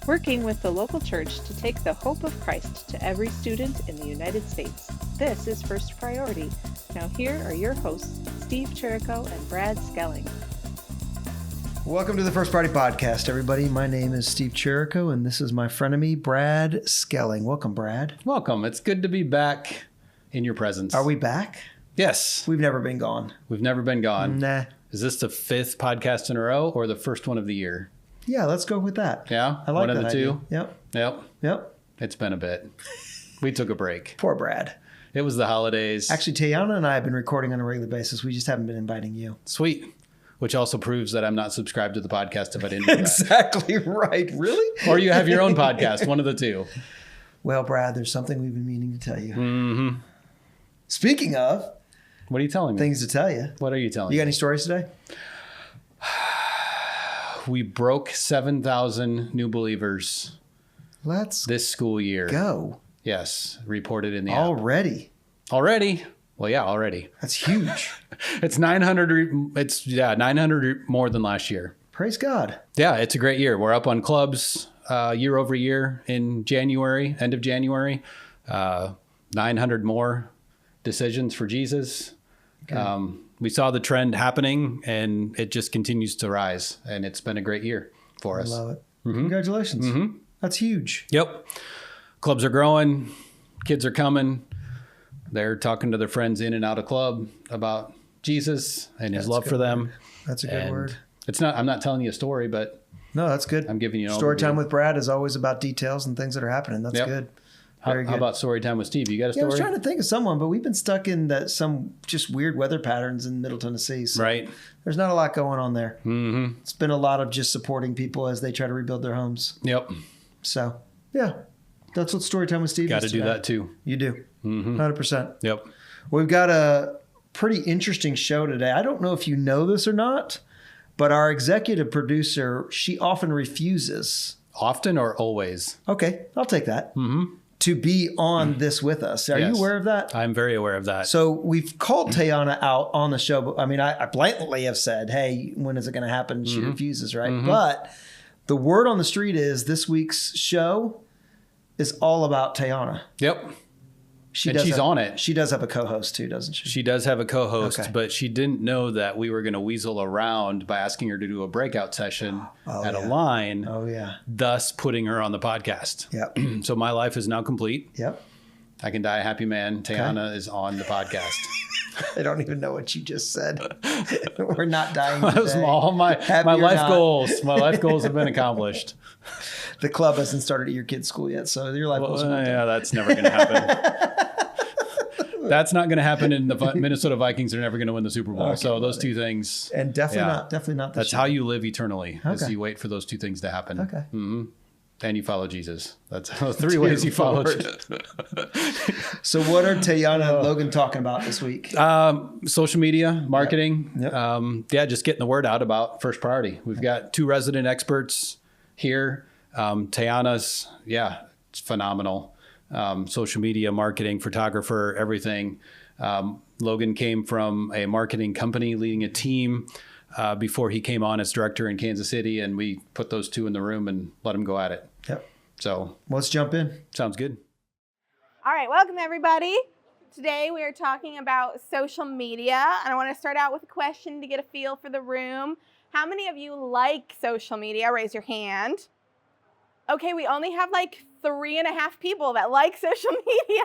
working with the local church to take the hope of Christ to every student in the United States. This is First Priority. Now here are your hosts, Steve Chirico and Brad Skelling. Welcome to the First Priority Podcast, everybody. My name is Steve Chirico, and this is my frenemy, Brad Skelling. Welcome, Brad. Welcome. It's good to be back in your presence. Are we back? Yes. We've never been gone. We've never been gone. Nah. Is this the fifth podcast in a row or the first one of the year? Yeah, let's go with that. Yeah? I like one that of the idea. two? Yep. It's been a bit. We took a break. Poor Brad. It was the holidays. Actually, Tayana and I have been recording on a regular basis. We just haven't been inviting you. Sweet. Which also proves that I'm not subscribed to the podcast if I didn't do that. Exactly right. Really? Or you have your own podcast, one of the two. Well, Brad, there's something we've been meaning to tell you. Mm-hmm. Speaking of What are you telling me? things to tell you. What are you telling me? You got any stories today? We broke 7,000 new believers Let's this school year. go. Yes, reported in the app. Already. Already? Well, yeah, already. That's huge. It's 900. It's 900 more than last year. Praise God. Yeah, it's a great year. We're up on clubs year over year in January, end of January. 900 more decisions for Jesus. Okay. We saw the trend happening, and it just continues to rise. And it's been a great year for us. I love it. Mm-hmm. Congratulations. Mm-hmm. That's huge. Yep. Clubs are growing. Kids are coming. They're talking to their friends in and out of club about Jesus and his love for them. That's a good word. It's not. I'm not telling you a story, but No, that's good. I'm giving you an Story overview. time with Brad is always about details and things that are happening. That's Yep. good. How Very good. about story time with Steve? You got a Yeah, I story? was trying to think of someone, but we've been stuck in some just weird weather patterns in Middle Tennessee. So Right. there's not a lot going on there. Mm-hmm. It's been a lot of just supporting people as they try to rebuild their homes. Yep. So, yeah, that's what story time with Steve Got is to do today. that too. You do. Mm-hmm. 100%. Yep. We've got a pretty interesting show today. I don't know if you know this or not, but our executive producer, she often refuses. Often or always? Okay, I'll take that. Mm-hmm. To be on this with us. Are Yes. you aware of that? I'm very aware of that. So we've called Tayana out on the show. But I mean, I blatantly have said, hey, when is it going to happen? She refuses, right? Mm-hmm. But the word on the street is this week's show is all about Tayana. Yep. And does she's have- on it. She does have a co-host too, doesn't she? She does have a co-host, Okay. but she didn't know that we were going to weasel around by asking her to do a breakout session at yeah. a line, Oh, yeah. thus putting her on the podcast. Yep. So my life is now complete. Yep. I can die a happy man. Tayana is on the podcast. I don't even know what you just said. We're not dying That was today. all my Happy or life not. goals. My life goals have been accomplished. The club hasn't started at your kid's school yet, so your life goals are Yeah, that's never going to happen. That's not going to happen, and the Minnesota Vikings are never going to win the Super Bowl. Okay, so those two things. And definitely Yeah. not. That's how you live eternally. Is Okay. you wait for those two things to happen. Okay. Mm-hmm. And you follow Jesus. That's those three ways you follow. Lord. So what are Tayana and Logan talking about this week? Social media, marketing. Yep. Just getting the word out about First Priority. We've got two resident experts here. Tayana's, it's phenomenal. Social media, marketing, photographer, everything. Logan came from a marketing company leading a team before he came on as director in Kansas City, and we put those two in the room and let them go at it. Yep. So Let's jump in. sounds good. All right, welcome everybody. Today we are talking about social media, and I want to start out with a question to get a feel for the room. How many of you like social media? Raise your hand. Okay, we only have like 3.5 people that like social media.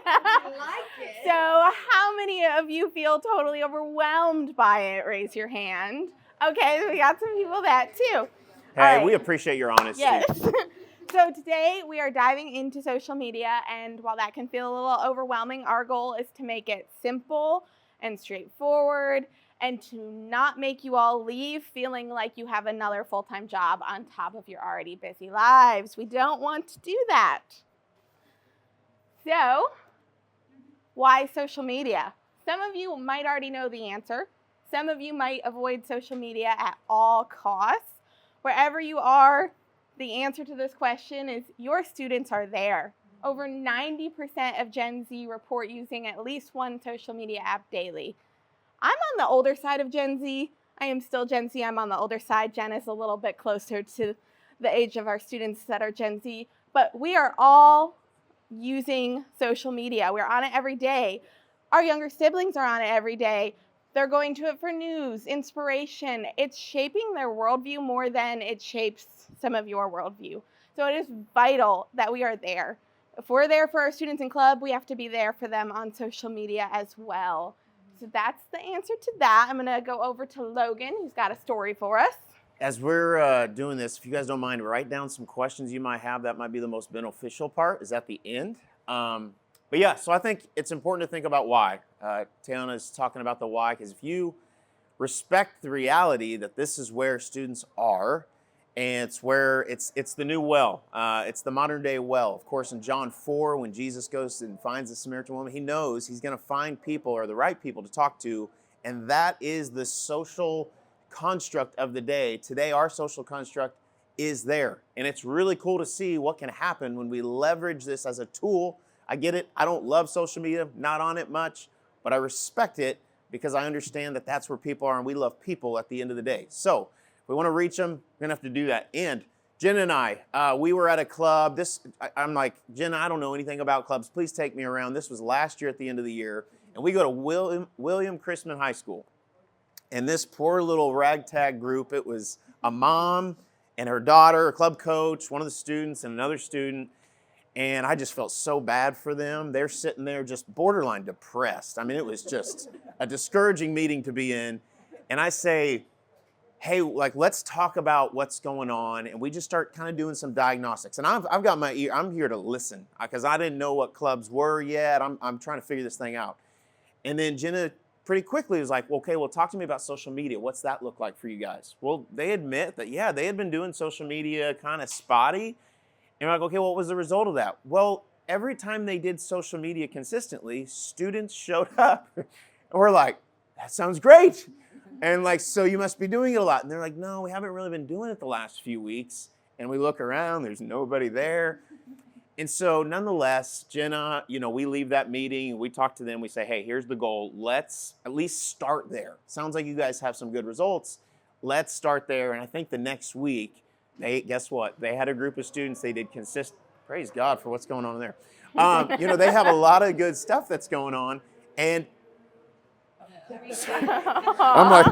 So how many of you feel totally overwhelmed by it? Raise your hand. Okay, we got some people that too. Hey, All right. we appreciate your honesty. Yes. So today we are diving into social media, and while that can feel a little overwhelming, our goal is to make it simple and straightforward and to not make you all leave feeling like you have another full-time job on top of your already busy lives. We don't want to do that. So, why social media? Some of you might already know the answer. Some of you might avoid social media at all costs. Wherever you are, the answer to this question is your students are there. Over 90% of Gen Z report using at least one social media app daily. I'm on the older side of Gen Z. I am still Gen Z. I'm on the older side. Jen is a little bit closer to the age of our students that are Gen Z, but we are all using social media. We're on it every day. Our younger siblings are on it every day. They're going to it for news, inspiration. It's shaping their worldview more than it shapes some of your worldview. So it is vital that we are there. If we're there for our students in club, we have to be there for them on social media as well. So that's the answer to that. I'm going to go over to Logan, who's got a story for us. As we're doing this, if you guys don't mind, write down some questions you might have. That might be the most beneficial part, is at the end. But yeah, so I think it's important to think about why. Tiana's talking about the why, because if you respect the reality that this is where students are, and it's where it's the new well. It's the modern day well. Of course, in John 4, when Jesus goes and finds the Samaritan woman, he knows he's going to find people, or the right people to talk to, and that is the social construct of the day. Today, our social construct is there, and it's really cool to see what can happen when we leverage this as a tool. I get it. I don't love social media, not on it much, but I respect it because I understand that that's where people are, and we love people at the end of the day. So if we want to reach them, we're going to have to do that. And Jen and I, we were at a club. I'm like, Jen, I don't know anything about clubs. Please take me around. This was last year at the end of the year. And we go to William Chrisman High School. And this poor little ragtag group, it was a mom and her daughter, a club coach, one of the students, and another student. And I just felt so bad for them. They're sitting there just borderline depressed. I mean, it was just a discouraging meeting to be in. And I say, hey, like, let's talk about what's going on. And we just start kind of doing some diagnostics. And I've got my ear, I'm here to listen because I didn't know what clubs were yet. I'm trying to figure this thing out. And then Jenna pretty quickly was like, okay, well, talk to me about social media. What's that look like for you guys? Well, they admit that, yeah, they had been doing social media kind of spotty. And we're like, okay, well, what was the result of that? Well, every time they did social media consistently, students showed up. And we're like, that sounds great. And like, so you must be doing it a lot. And they're like, no, we haven't really been doing it the last few weeks. And we look around, there's nobody there. And so nonetheless, Jenna, we leave that meeting, we talk to them, we say, hey, here's the goal. Let's at least start there. Sounds like you guys have some good results. Let's start there. And I think the next week, guess what? They had a group of students, they did praise God for what's going on there. They have a lot of good stuff that's going on. And I'm like,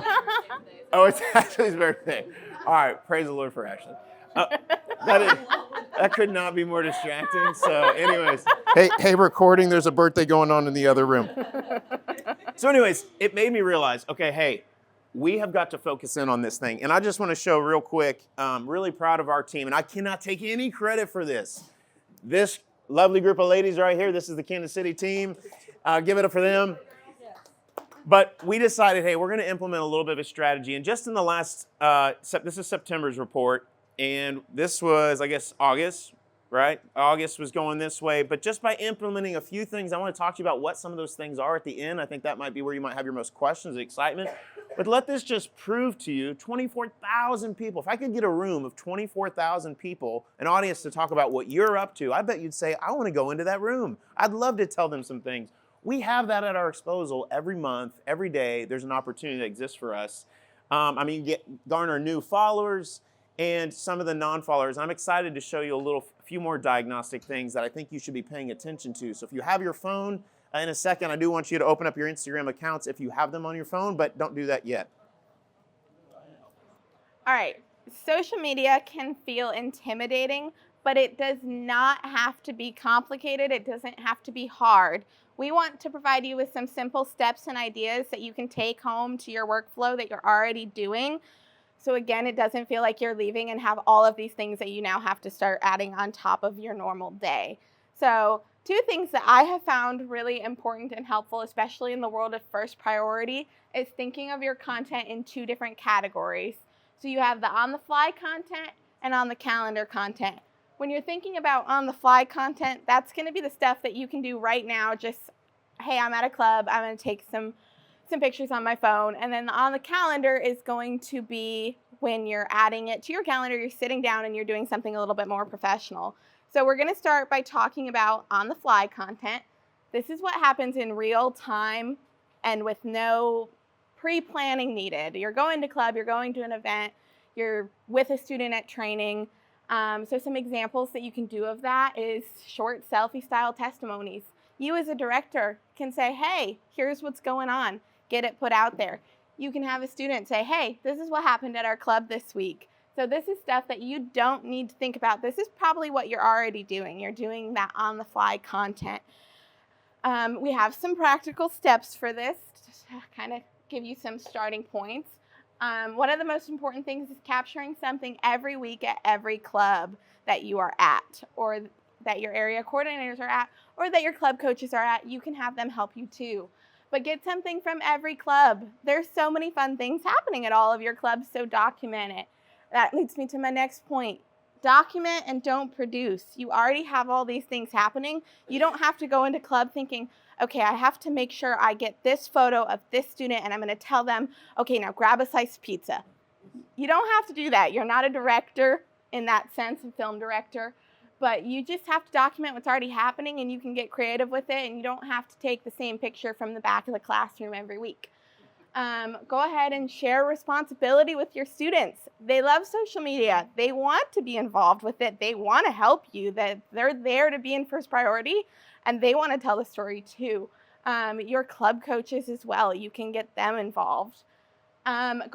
oh, it's Ashley's birthday. All right, praise the Lord for Ashley. That could not be more distracting. So anyways, hey, recording, there's a birthday going on in the other room. So anyways, it made me realize, okay, hey, we have got to focus in on this thing. And I just want to show real quick, really proud of our team. And I cannot take any credit for this. This lovely group of ladies right here, this is the Kansas City team. Give it up for them. But we decided, hey, we're going to implement a little bit of a strategy. And just in the last, this is September's report. And this was, I guess, August, right? August was going this way. But just by implementing a few things, I want to talk to you about what some of those things are at the end. I think that might be where you might have your most questions and excitement. But let this just prove to you, 24,000 people. If I could get a room of 24,000 people, an audience to talk about what you're up to, I bet you'd say, I want to go into that room. I'd love to tell them some things. We have that at our disposal every month, every day. There's an opportunity that exists for us. Garner new followers and some of the non-followers. I'm excited to show you a few more diagnostic things that I think you should be paying attention to. So if you have your phone, in a second, I do want you to open up your Instagram accounts if you have them on your phone, but don't do that yet. All right, social media can feel intimidating, but it does not have to be complicated. It doesn't have to be hard. We want to provide you with some simple steps and ideas that you can take home to your workflow that you're already doing. So again, it doesn't feel like you're leaving and have all of these things that you now have to start adding on top of your normal day. So 2 things that I have found really important and helpful, especially in the world of first priority, is thinking of your content in 2 different categories. So you have the on-the-fly content and on the calendar content. When you're thinking about on-the-fly content, that's going to be the stuff that you can do right now. Just, hey, I'm at a club, I'm going to take some pictures on my phone. And then on the calendar is going to be when you're adding it to your calendar, you're sitting down and you're doing something a little bit more professional. So we're going to start by talking about on-the-fly content. This is what happens in real time and with no pre-planning needed. You're going to club, you're going to an event, you're with a student at training. So some examples that you can do of that is short selfie style testimonies. You as a director can say, hey, here's what's going on. Get it put out there. You can have a student say, hey, this is what happened at our club this week. So this is stuff that you don't need to think about. This is probably what you're already doing. You're doing that on the fly content. We have some practical steps for this to kind of give you some starting points. One of the most important things is capturing something every week at every club that you are at, or that your area coordinators are at, or that your club coaches are at. You can have them help you too. But get something from every club. There's so many fun things happening at all of your clubs, so document it. That leads me to my next point. Document and don't produce. You already have all these things happening. You don't have to go into club thinking, okay, I have to make sure I get this photo of this student and I'm going to tell them, okay, now grab a slice of pizza. You don't have to do that. You're not a director in that sense, a film director, but you just have to document what's already happening, and you can get creative with it, and you don't have to take the same picture from the back of the classroom every week. Go ahead and share responsibility with your students. They love social media. They want to be involved with it. They want to help you. They're there to be in first priority, and they want to tell the story too. Your club coaches as well, you can get them involved. Go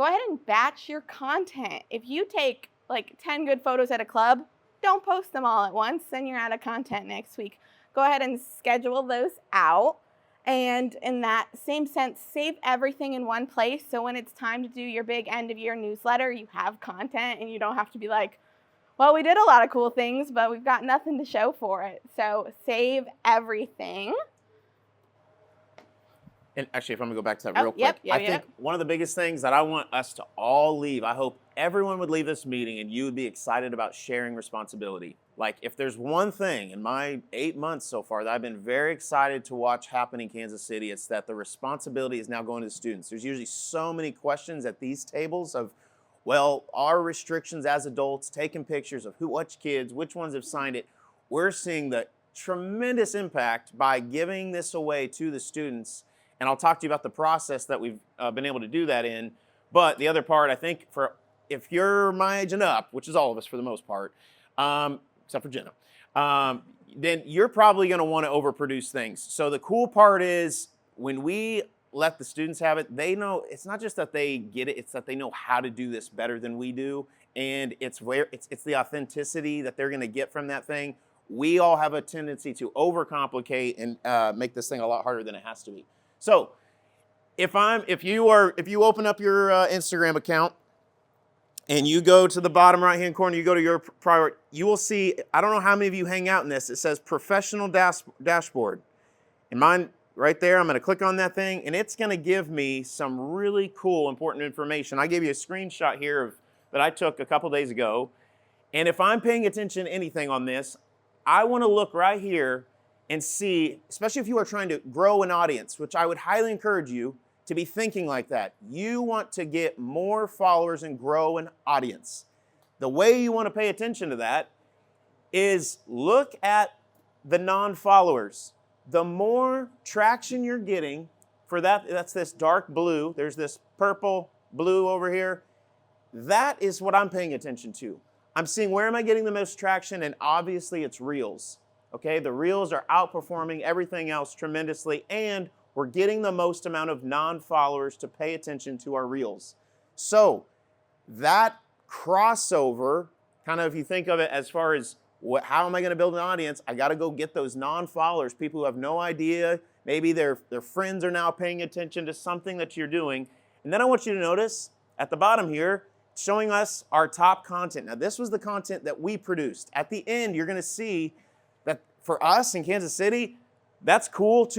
ahead and batch your content. If you take like 10 good photos at a club, don't post them all at once, then you're out of content next week. Go ahead and schedule those out. And in that same sense, save everything in one place. So when it's time to do your big end of year newsletter, you have content and you don't have to be like, well, we did a lot of cool things, but we've got nothing to show for it. So save everything. And actually, if I'm gonna go back to that real quick, I think one of the biggest things that I want us to all leave, I hope everyone would leave this meeting and you would be excited about sharing responsibility. Like, if there's one thing in my 8 months so far that I've been very excited to watch happen in Kansas City, it's that the responsibility is now going to the students. There's usually so many questions at these tables of, well, our restrictions as adults, taking pictures of which kids, which ones have signed it. We're seeing the tremendous impact by giving this away to the students. And I'll talk to you about the process that we've been able to do that in. But the other part, I think, for if you're my age and up, which is all of us for the most part, except for Jenna, then you're probably going to want to overproduce things. So the cool part is when we let the students have it, they know it's not just that they get it, it's that they know how to do this better than we do. And it's the authenticity that they're going to get from that thing. We all have a tendency to overcomplicate and make this thing a lot harder than it has to be. So if you open up your Instagram account and you go to the bottom right hand corner, you go to your priority, you will see, I don't know how many of you hang out in this, it says professional dashboard. And mine right there, I'm going to click on that thing and it's going to give me some really cool important information. I gave you a screenshot here that I took a couple days ago. And if I'm paying attention to anything on this, I want to look right here and see, especially if you are trying to grow an audience, which I would highly encourage you to be thinking like that. You want to get more followers and grow an audience. The way you want to pay attention to that is look at the non-followers. The more traction you're getting for that's this dark blue, there's this purple blue over here. That is what I'm paying attention to. I'm seeing where am I getting the most traction, and obviously it's Reels. Okay, the Reels are outperforming everything else tremendously, and we're getting the most amount of non-followers to pay attention to our Reels. So that crossover, kind of if you think of it as far as how am I going to build an audience, I got to go get those non-followers, people who have no idea, maybe their friends are now paying attention to something that you're doing. And then I want you to notice at the bottom here, showing us our top content. Now this was the content that we produced. At the end, you're going to see that for us in Kansas City, that's cool.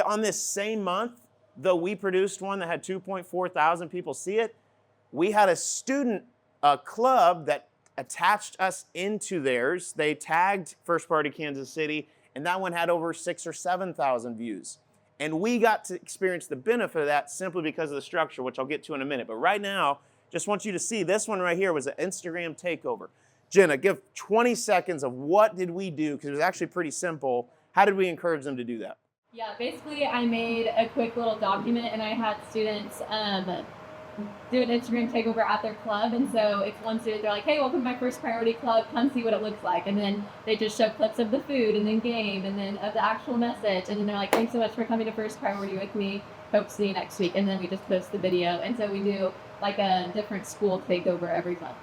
On this same month, though we produced one that had 2.4 thousand people see it, we had a student club that attached us into theirs. They tagged First Party Kansas City, and that one had over 6,000 or 7,000 views. And we got to experience the benefit of that simply because of the structure, which I'll get to in a minute. But right now, just want you to see this one right here was an Instagram takeover. Jenna, give 20 seconds of what did we do, because it was actually pretty simple. How did we encourage them to do that? Yeah, basically I made a quick little document and I had students do an Instagram takeover at their club. And so if one student, they're like, hey, welcome to my first priority club, come see what it looks like. And then they just show clips of the food and then game and then of the actual message. And then they're like, thanks so much for coming to first priority with me. Hope to see you next week. And then we just post the video. And so we do like a different school takeover every month.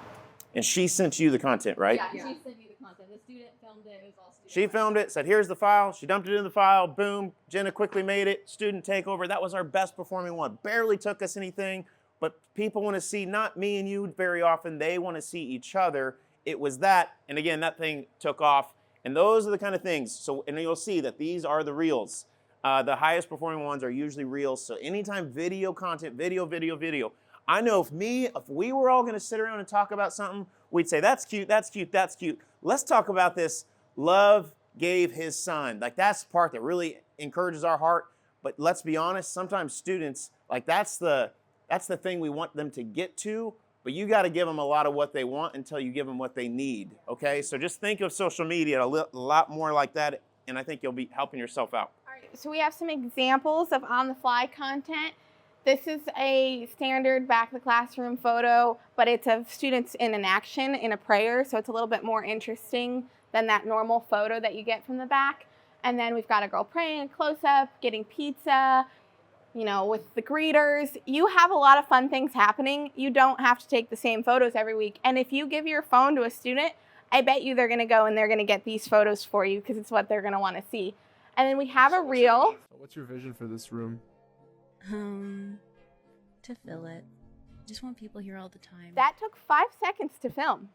And she sent you the content, right? Yeah, she sent me the content. The student filmed it. It was all student. She filmed it, said, here's the file. She dumped it in the file. Boom. Jenna quickly made it. Student takeover. That was our best performing one. Barely took us anything, but people want to see not me and you very often. They want to see each other. It was that. And again, that thing took off. And those are the kind of things. So, and you'll see that these are the reels. The highest performing ones are usually reels. So anytime video content, video. I know if we were all going to sit around and talk about something, we'd say, that's cute. Let's talk about this. Love gave his son. Like, that's the part that really encourages our heart. But let's be honest, sometimes students, like, that's the thing we want them to get to. But you got to give them a lot of what they want until you give them what they need. Okay? So just think of social media a lot more like that, and I think you'll be helping yourself out. All right, so we have some examples of on-the-fly content. This is a standard back of the classroom photo, but it's of students in an action, in a prayer, so it's a little bit more interesting than that normal photo that you get from the back. And then we've got a girl praying, close-up, getting pizza, with the greeters. You have a lot of fun things happening. You don't have to take the same photos every week. And if you give your phone to a student, I bet you they're gonna go and they're gonna get these photos for you because it's what they're gonna wanna see. And then we have a reel. What's your vision for this room? To fill it. Just want people here all the time. That took 5 seconds to film.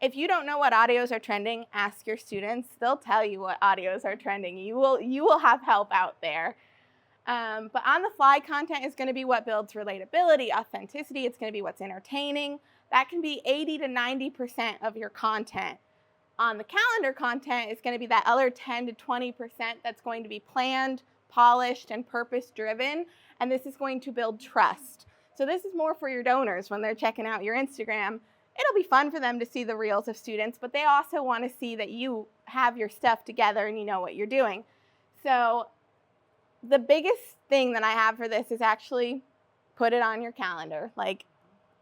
If you don't know what audios are trending, ask your students. They'll tell you what audios are trending. You will have help out there. But on-the-fly content is going to be what builds relatability, authenticity. It's going to be what's entertaining. That can be 80 to 90% of your content. On the calendar content is going to be that other 10 to 20% that's going to be planned, polished, and purpose-driven. And this is going to build trust. So this is more for your donors when they're checking out your Instagram. It'll be fun for them to see the reels of students, but they also want to see that you have your stuff together and you know what you're doing. So the biggest thing that I have for this is actually put it on your calendar. Like,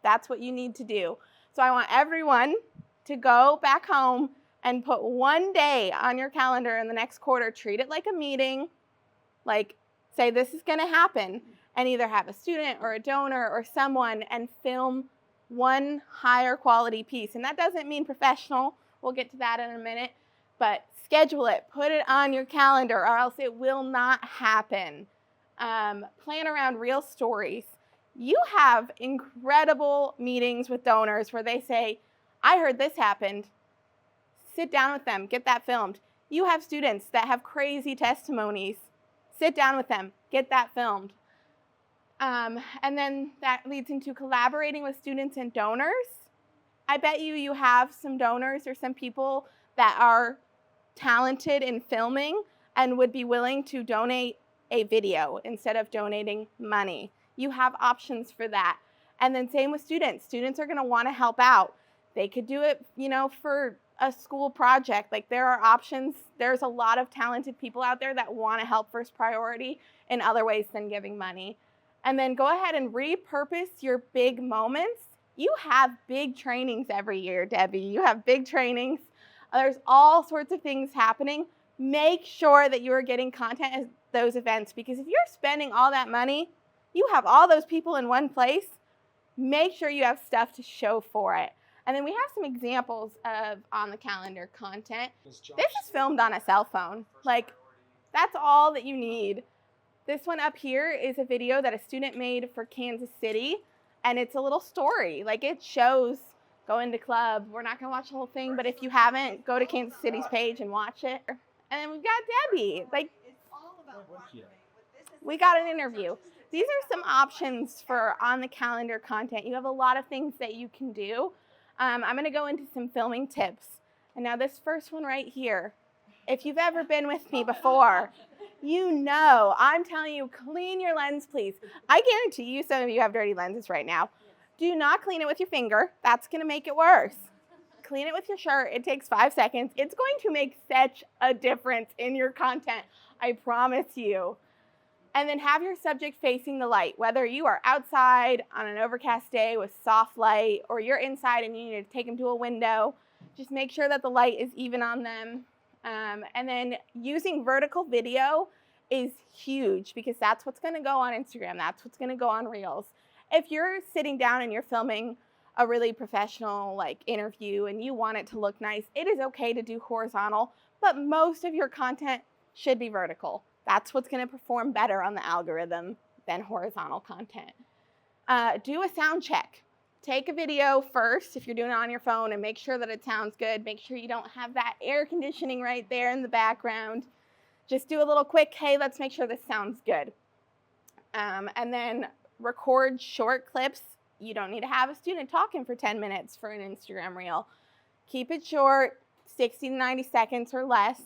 that's what you need to do. So I want everyone to go back home and put one day on your calendar in the next quarter. Treat it like a meeting. Like, say this is going to happen, and either have a student or a donor or someone and film one higher quality piece. And that doesn't mean professional. We'll get to that in a minute. But schedule it. Put it on your calendar or else it will not happen. Plan around real stories. You have incredible meetings with donors where they say, I heard this happened. Sit down with them. Get that filmed. You have students that have crazy testimonies. Sit down with them, get that filmed. And then that leads into collaborating with students and donors. I bet you have some donors or some people that are talented in filming and would be willing to donate a video instead of donating money. You have options for that. And then same with students. Students are gonna wanna help out. They could do it, for a school project. Like, there are options. There's a lot of talented people out there that want to help First Priority in other ways than giving money. And then go ahead and repurpose your big moments. You have big trainings every year, Debbie. You have big trainings. There's all sorts of things happening. Make sure that you are getting content at those events, because if you're spending all that money, you have all those people in one place, make sure you have stuff to show for it. And then we have some examples of on the calendar content. This is filmed on a cell phone. Like, that's all that you need. This one up here is a video that a student made for Kansas City, and it's a little story. Like, it shows going to club. We're not gonna watch the whole thing, but if you haven't, go to Kansas City's page and watch it. And then we've got Debbie. Like, we got an interview. These are some options for on the calendar content. You have a lot of things that you can do. I'm going to go into some filming tips. And now this first one right here, if you've ever been with me before, you know I'm telling you, clean your lens, please. I guarantee you some of you have dirty lenses right now. Do not clean it with your finger. That's going to make it worse. Clean it with your shirt. It takes 5 seconds. It's going to make such a difference in your content. I promise you. And then have your subject facing the light, whether you are outside on an overcast day with soft light or you're inside and you need to take them to a window. Just make sure that the light is even on them. And then using vertical video is huge because that's what's going to go on Instagram. That's what's going to go on Reels. If you're sitting down and you're filming a really professional interview and you want it to look nice, it is okay to do horizontal, but most of your content should be vertical. That's what's going to perform better on the algorithm than horizontal content. Do a sound check. Take a video first if you're doing it on your phone and make sure that it sounds good. Make sure you don't have that air conditioning right there in the background. Just do a little quick, hey, let's make sure this sounds good. And then record short clips. You don't need to have a student talking for 10 minutes for an Instagram reel. Keep it short, 60 to 90 seconds or less.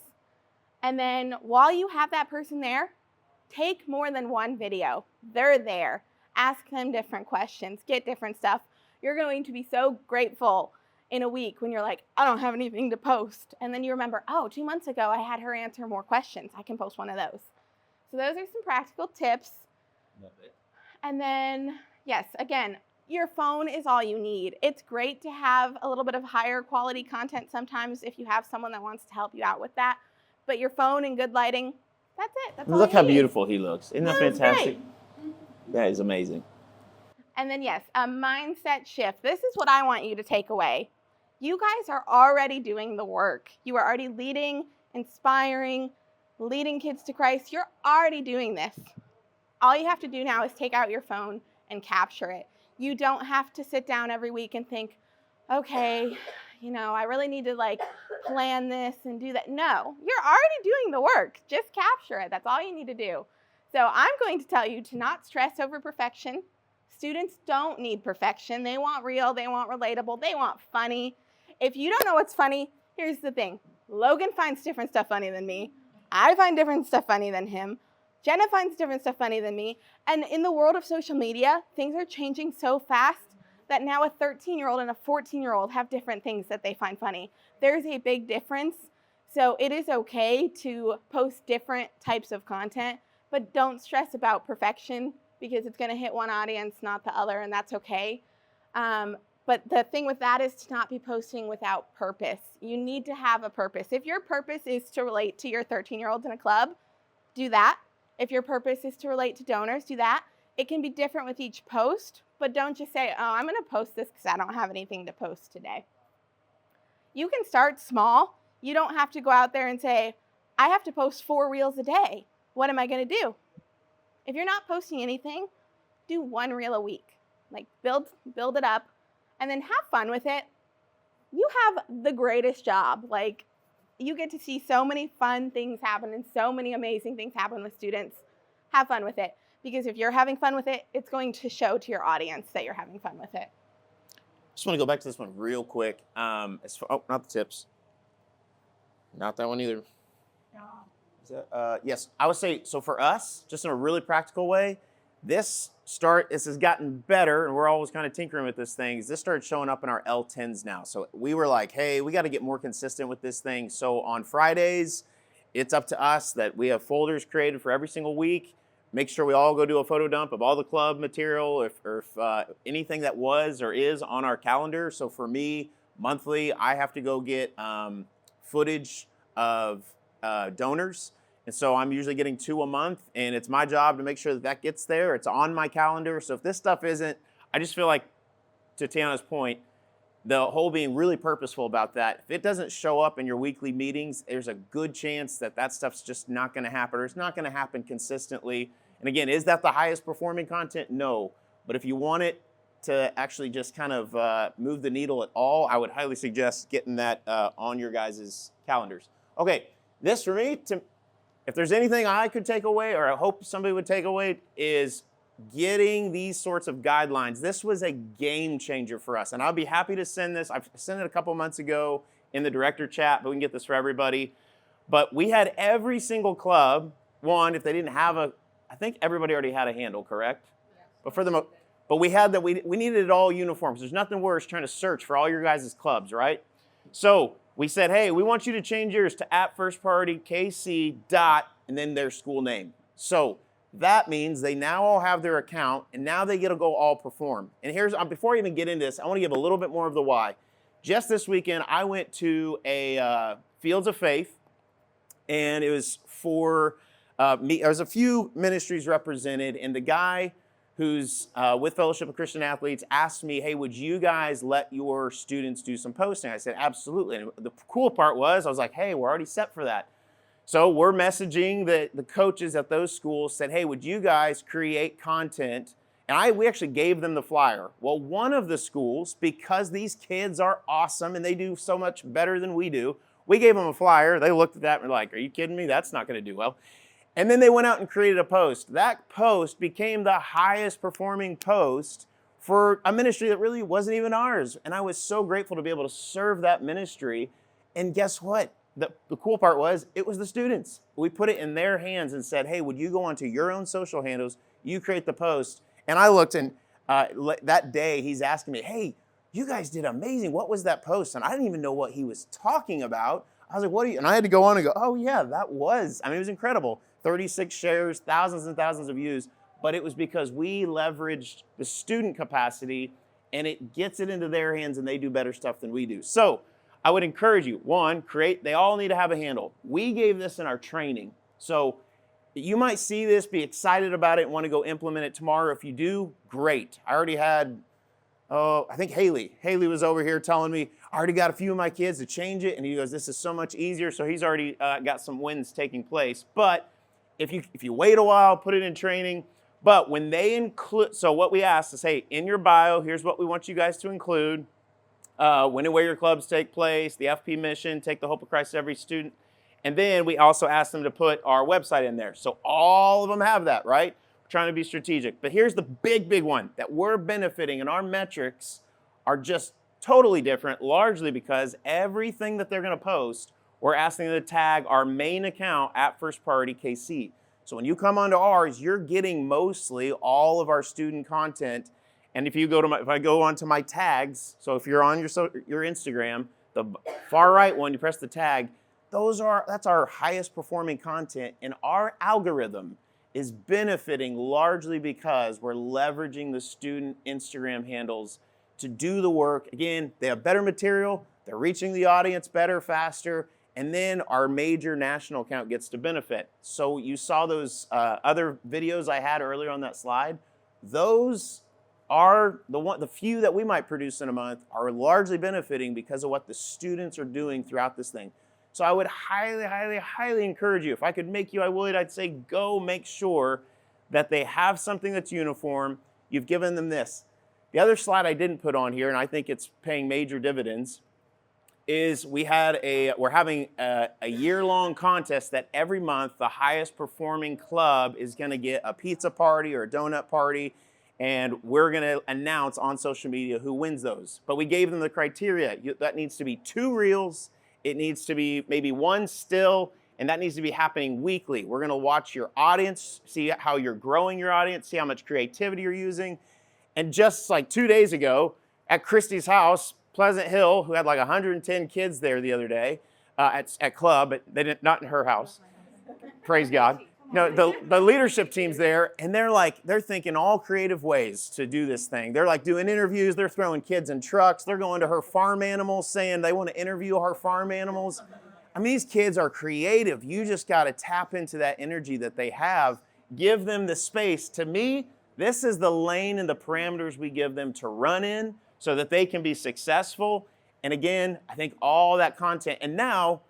And then while you have that person there, take more than one video. They're there. Ask them different questions. Get different stuff. You're going to be so grateful in a week when you're like, I don't have anything to post. And then you remember, oh, 2 months ago, I had her answer more questions. I can post one of those. So those are some practical tips. Love it. And then, yes, again, your phone is all you need. It's great to have a little bit of higher quality content sometimes if you have someone that wants to help you out with that. But your phone and good lighting, that's it. That's all Look you how need. beautiful he looks. Isn't that That's fantastic? great. That is amazing. And then yes, a mindset shift. This is what I want you to take away. You guys are already doing the work. You are already leading, inspiring, leading kids to Christ. You're already doing this. All you have to do now is take out your phone and capture it. You don't have to sit down every week and think, okay, I really need to plan this and do that. No, you're already doing the work. Just capture it. That's all you need to do. So I'm going to tell you to not stress over perfection. Students don't need perfection. They want real, they want relatable, they want funny. If you don't know what's funny, here's the thing. Logan finds different stuff funny than me. I find different stuff funny than him. Jenna finds different stuff funny than me. And in the world of social media, things are changing so fast that now a 13-year-old and a 14-year-old have different things that they find funny. There's a big difference. So it is okay to post different types of content, but don't stress about perfection because it's going to hit one audience, not the other, and that's okay. But the thing with that is to not be posting without purpose. You need to have a purpose. If your purpose is to relate to your 13-year-olds in a club, do that. If your purpose is to relate to donors, do that. It can be different with each post, but don't just say, oh, I'm going to post this because I don't have anything to post today. You can start small. You don't have to go out there and say, I have to post 4 reels a day. What am I going to do? If you're not posting anything, do 1 reel a week. Build it up and then have fun with it. You have the greatest job. You get to see so many fun things happen and so many amazing things happen with students. Have fun with it. Because if you're having fun with it, it's going to show to your audience that you're having fun with it. Just want to go back to this one real quick. Not the tips. Not that one either. Yes, I would say, so for us, just in a really practical way, this has gotten better, and we're always kind of tinkering with this thing. This started showing up in our L10s now. So we were like, hey, we got to get more consistent with this thing. So on Fridays, it's up to us that we have folders created for every single week. Make sure we all go do a photo dump of all the club material, if anything that was or is on our calendar. So for me, monthly, I have to go get footage of donors. And so I'm usually getting 2 a month, and it's my job to make sure that gets there. It's on my calendar. So if this stuff isn't, I just feel like, to Tiana's point, the whole being really purposeful about that, if it doesn't show up in your weekly meetings, there's a good chance that stuff's just not going to happen, or it's not going to happen consistently. And again, is that the highest performing content? No. But if you want it to actually just kind of move the needle at all, I would highly suggest getting that on your guys' calendars. Okay, this for me, if there's anything I could take away, or I hope somebody would take away, is getting these sorts of guidelines. This was a game changer for us, and I'll be happy to send this. I've sent it a couple months ago in the director chat, but we can get this for everybody. But we had every single club, if they didn't have I think everybody already had a handle, correct? Yes. But we had that, we needed it all uniform, because there's nothing worse trying to search for all your guys' clubs, right? So we said, hey, we want you to change yours to @firstpriorityKC. And then their school name. So that means they now all have their account, and now they get to go all perform. And here's, before I even get into this, I want to give a little bit more of the why. Just this weekend, I went to a Fields of Faith, and it was for me. There was a few ministries represented, and the guy who's with Fellowship of Christian Athletes asked me, hey, would you guys let your students do some posting? I said, absolutely. And the cool part was, I was like, hey, we're already set for that. So we're messaging the coaches at those schools, said, hey, would you guys create content? And we actually gave them the flyer. Well, one of the schools, because these kids are awesome and they do so much better than we do, we gave them a flyer. They looked at that and were like, are you kidding me? That's not going to do well. And then they went out and created a post. That post became the highest performing post for a ministry that really wasn't even ours. And I was so grateful to be able to serve that ministry. And guess what? The cool part was, it was the students. We put it in their hands and said, hey, would you go onto your own social handles, you create the post. And I looked, and that day he's asking me, hey, you guys did amazing. What was that post? And I didn't even know what he was talking about. I was like, what are you? And I had to go on and go, oh yeah, that was, I mean, it was incredible. 36 shares, thousands and thousands of views. But it was because we leveraged the student capacity, and it gets it into their hands, and they do better stuff than we do. So I would encourage you, one, they all need to have a handle. We gave this in our training. So you might see this, be excited about it, and want to go implement it tomorrow. If you do, great. I already had, I think Haley was over here telling me, I already got a few of my kids to change it. And he goes, this is so much easier. So he's already got some wins taking place. But if you wait a while, put it in training. But when they include, so what we asked is, hey, in your bio, here's what we want you guys to include. When and where your clubs take place, the FP mission, take the hope of Christ to every student. And then we also asked them to put our website in there. So all of them have that, right? We're trying to be strategic. But here's the big one that we're benefiting, and our metrics are just totally different, largely because everything that they're going to post, we're asking them to tag our main account at First Priority KC. So when you come onto ours, you're getting mostly all of our student content. And if you go to if I go onto my tags, so if you're on your Instagram, the far right one, you press the tag, that's our highest performing content, and our algorithm is benefiting largely because we're leveraging the student Instagram handles to do the work. Again, they have better material, they're reaching the audience better, faster, and then our major national account gets to benefit. So you saw those other videos I had earlier on that slide. Those are the few that we might produce in a month are largely benefiting because of what the students are doing throughout this thing. So I would highly encourage you, if I could make you, I would, I'd say go make sure that they have something that's uniform. You've given them this. The other slide I didn't put on here, and I think it's paying major dividends, is we're having a year-long contest that every month the highest performing club is going to get a pizza party or a donut party, and we're going to announce on social media who wins those. But we gave them the criteria. That needs to be 2 reels. It needs to be maybe 1 still, and that needs to be happening weekly. We're going to watch your audience, see how you're growing your audience, see how much creativity you're using. And just like 2 days ago at Christy's house, Pleasant Hill, who had like 110 kids there the other day at club, but they didn't, not in her house. Praise God. No, the leadership team's there, and they're thinking all creative ways to do this thing. They're like doing interviews. They're throwing kids in trucks. They're going to her farm animals, saying they want to interview her farm animals. I mean, these kids are creative. You just got to tap into that energy that they have. Give them the space. To me, this is the lane and the parameters we give them to run in so that they can be successful. And again, I think all that content. And now,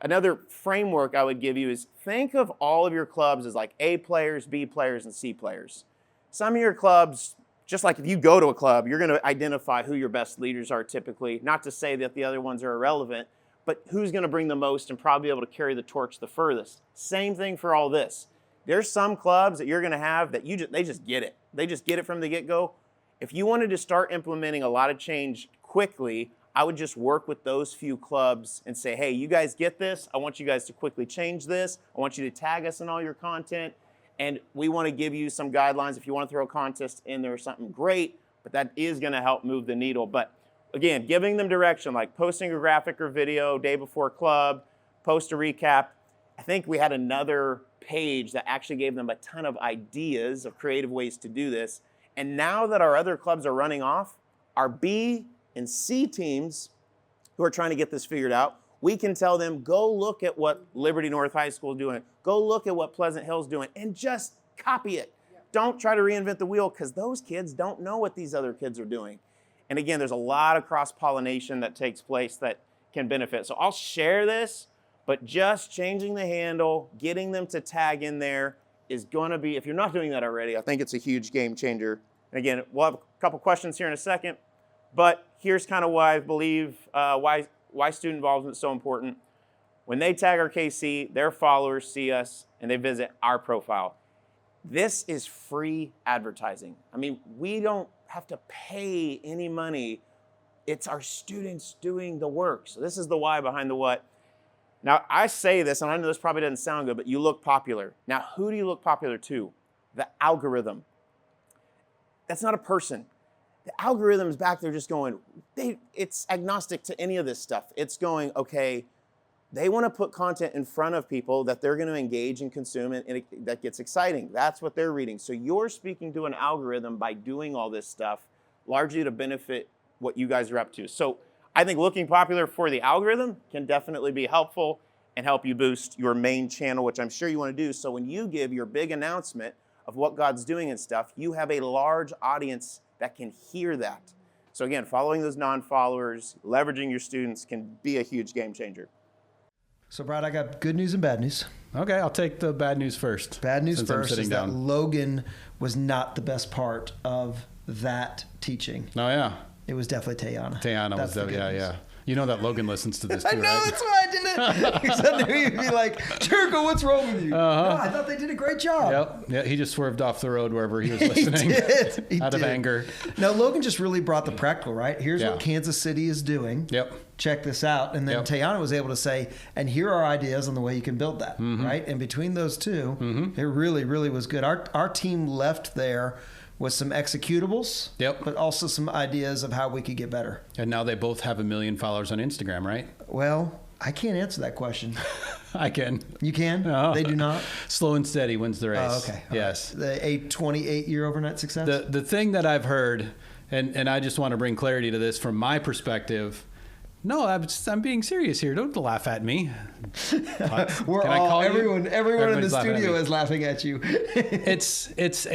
another framework I would give you is think of all of your clubs as like A players, B players, and C players. Some of your clubs, just like if you go to a club, you're going to identify who your best leaders are typically. Not to say that the other ones are irrelevant, but who's going to bring the most and probably be able to carry the torch the furthest. Same thing for all this. There's some clubs that you're going to have that they just get it. They just get it from the get-go. If you wanted to start implementing a lot of change quickly, I would just work with those few clubs and say, hey, you guys get this. I want you guys to quickly change this. I want you to tag us in all your content. And we want to give you some guidelines. If you want to throw a contest in there or something, great. But that is going to help move the needle. But again, giving them direction, like posting a graphic or video day before club, post a recap. I think we had another page that actually gave them a ton of ideas of creative ways to do this. And now that our other clubs are running off, our B and C teams who are trying to get this figured out, we can tell them, go look at what Liberty North High School is doing. Go look at what Pleasant Hill's doing and just copy it. Don't try to reinvent the wheel, because those kids don't know what these other kids are doing. And again, there's a lot of cross-pollination that takes place that can benefit. So I'll share this, but just changing the handle, getting them to tag in there is going to be, if you're not doing that already, I think it's a huge game changer. And again, we'll have a couple questions here in a second, but here's kind of why I believe why student involvement is so important. When they tag our KC, their followers see us and they visit our profile. This is free advertising. I mean, we don't have to pay any money. It's our students doing the work. So this is the why behind the what. Now, I say this, and I know this probably doesn't sound good, but you look popular. Now, who do you look popular to? The algorithm. That's not a person. The algorithm's back there just going, it's agnostic to any of this stuff. It's going, okay, they want to put content in front of people that they're going to engage and consume, and that gets exciting. That's what they're reading. So you're speaking to an algorithm by doing all this stuff, largely to benefit what you guys are up to. So I think looking popular for the algorithm can definitely be helpful and help you boost your main channel, which I'm sure you want to do. So when you give your big announcement of what God's doing and stuff, you have a large audience that can hear that. So again, following those non-followers, leveraging your students can be a huge game changer. So, Brad, I got good news and bad news. Okay, I'll take the bad news first. Bad news since I'm first sitting is down. that Logan was not the best part of that teaching. Oh, yeah. It was definitely Tayana. Tayana That's was the, the good news. yeah. You know that Logan listens to this too, I know, right? that's why I didn't. Because I knew you'd be like, Jericho, what's wrong with you? Uh-huh. No, I thought they did a great job. Yep. Yeah, he just swerved off the road wherever he was listening. He out of did. anger. Now, Logan just really brought the practical, right? Here's Yeah. what Kansas City is doing. Yep. Check this out. And then Yep. Tayana was able to say, and here are ideas on the way you can build that, right? And between those two, it really, really was good. Our team left there with some executables, Yep. but also some ideas of how we could get better. And now they both have 1 million followers on Instagram, right? Well, I can't answer that question. I can. You can? Oh. They do not? Slow and steady wins the race. Oh, okay. All yes. right. A 28-year overnight success? The thing that I've heard, and I just want to bring clarity to this from my perspective. No, I'm being serious here. Don't laugh at me. Everyone in the Everybody's laughing at studio me. is laughing at you. It's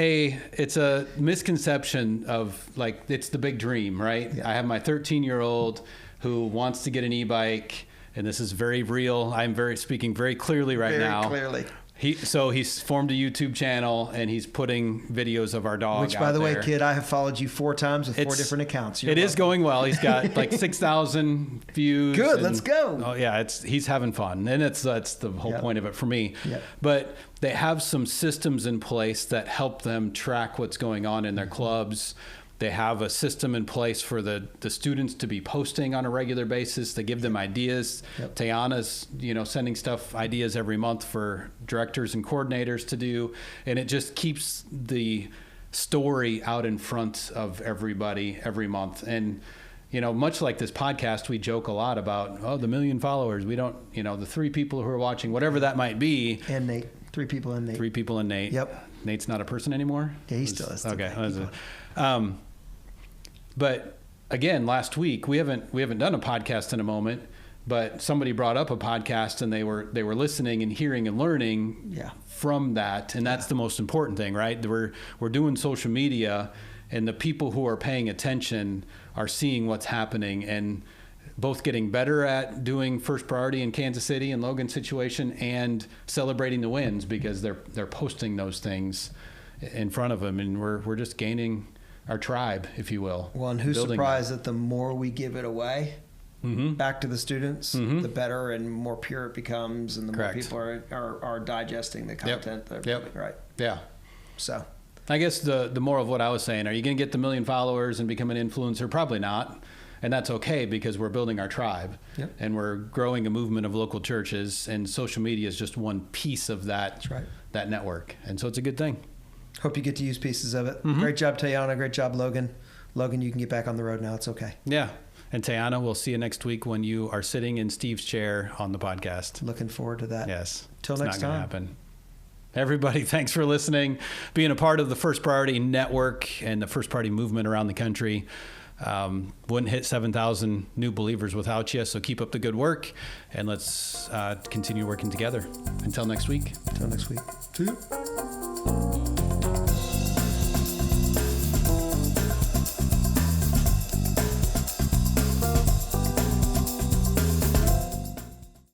a misconception of, like, it's the big dream, right? Yeah. I have my 13-year-old who wants to get an e-bike, and this is very real. I'm speaking very clearly right now. Very clearly. He's formed a YouTube channel, and he's putting videos of our dog Which, out by the way, there. kid, I have followed you 4 times with 4 different accounts. It is going well. He's got like 6,000 views. Good, let's go. Oh yeah, he's having fun, and that's the whole Yep. point of it for me. Yep. But they have some systems in place that help them track what's going on in their clubs. They have a system in place for the students to be posting on a regular basis. They give them ideas. Yep. Tayana's, sending ideas every month for directors and coordinators to do. And it just keeps the story out in front of everybody every month. And, much like this podcast, we joke a lot about, the 1 million followers. We don't, the 3 people who are watching, whatever that might be. And Nate. 3 people and Nate. 3 people and Nate. Yep. Nate's not a person anymore? Yeah, he still is. Okay. But again, last week we haven't done a podcast in a moment, but somebody brought up a podcast and they were listening and hearing and learning from that, and that's the most important thing, right? We're doing social media, and the people who are paying attention are seeing what's happening and both getting better at doing first priority in Kansas City and Logan's situation and celebrating the wins because they're posting those things in front of them, and we're just gaining our tribe, if you will. Well, and who's building surprised that the more we give it away Mm-hmm. back to the students, the better and more pure it becomes, and the Correct. more people are digesting the content. Yep. Right. Yeah. So I guess the more of what I was saying, are you going to get the 1 million followers and become an influencer? Probably not. And that's okay because we're building our tribe and we're growing a movement of local churches, and social media is just one piece of that, That's right. that network. And so it's a good thing. hope you get to use pieces of it. Mm-hmm. Great job, Tayana. Great job, Logan. Logan, you can get back on the road now. It's okay. Yeah. And Tayana, we'll see you next week when you are sitting in Steve's chair on the podcast. Looking forward to that. Yes. Till It's next not gonna time. happen. Everybody, thanks for listening, being a part of the First Priority Network and the First Priority movement around the country. Wouldn't hit 7,000 new believers without you. So keep up the good work, and let's continue working together. Until next week. Till next week. See you.